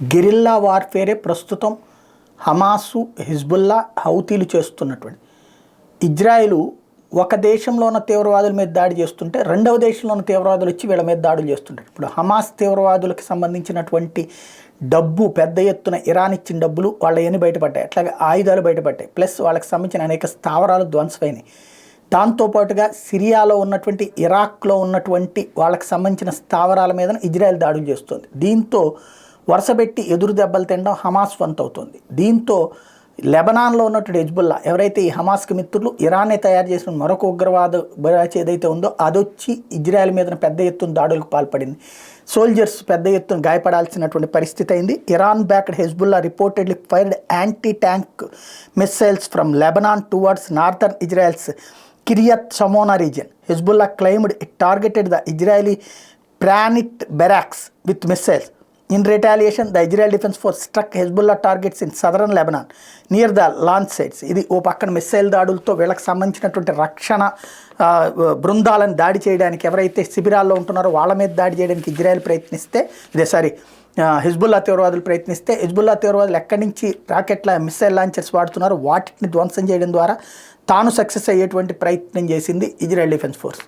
Guerrilla వార్ఫేరే ప్రస్తుతం Hamas, Hezbollah, హౌతీలు చేస్తున్నటువంటి. Israel ఒక దేశంలో ఉన్న తీవ్రవాదుల మీద దాడి చేస్తుంటే రెండవ దేశంలో ఉన్న తీవ్రవాదులు వచ్చి వీళ్ళ మీద దాడులు చేస్తుంటారు. ఇప్పుడు హమాస్ తీవ్రవాదులకు సంబంధించినటువంటి డబ్బు పెద్ద ఎత్తున ఇరాన్ ఇచ్చిన డబ్బులు వాళ్ళ ఎన్ని బయటపడ్డాయి, అట్లాగే ఆయుధాలు బయటపడ్డాయి, ప్లస్ వాళ్ళకి సంబంధించిన అనేక స్థావరాలు ధ్వంసమైనాయి. దాంతోపాటుగా సిరియాలో ఉన్నటువంటి, ఇరాక్లో ఉన్నటువంటి వాళ్ళకి సంబంధించిన స్థావరాల మీద ఇజ్రాయెల్ దాడులు చేస్తుంది. దీంతో వరుసపెట్టి ఎదురు దెబ్బలు తినడం హమాస్ వంత అవుతుంది. దీంతో లెబనాన్లో ఉన్నటువంటి హిజ్బుల్లా, ఎవరైతే ఈ హమాస్కి మిత్రులు, ఇరానే తయారు చేసిన మరొక ఉగ్రవాద బ్యాచ్ ఏదైతే ఉందో అదొచ్చి ఇజ్రాయెల్ మీద పెద్ద ఎత్తున దాడులకు పాల్పడింది. సోల్జర్స్ పెద్ద ఎత్తున గాయపడాల్సినటువంటి పరిస్థితి అయింది. Iran backed Hezbollah reportedly fired anti tank missiles from Lebanon towards northern Israel's Kiryat Shmona region. Hezbollah claimed it targeted the Israeli Pranit barracks with missiles. In retaliation, the Israel Defense Force struck Hezbollah targets in southern Lebanon near the launch sites. ఇది ఓ పక్కన missile దాడులతో వీళ్ళకి సంబంధించినటువంటి రక్షణ బృందాలను దాడి చేయడానికి, ఎవరైతే శిబిరాల్లో ఉంటున్నారో వాళ్ళ మీద దాడి చేయడానికి ఇజ్రాయెల్ ప్రయత్నిస్తే, హిజ్బుల్లా తీవ్రవాదులు ప్రయత్నిస్తే, హిజ్బుల్లా తీవ్రవాదులు ఎక్కడి నుంచి రాకెట్ల మిస్సైల్ లాంచర్స్ వాడుతున్నారో వాటిని ధ్వంసం చేయడం ద్వారా తాను సక్సెస్ అయ్యేటువంటి ప్రయత్నం చేసింది ఇజ్రాయెల్ డిఫెన్స్ ఫోర్స్.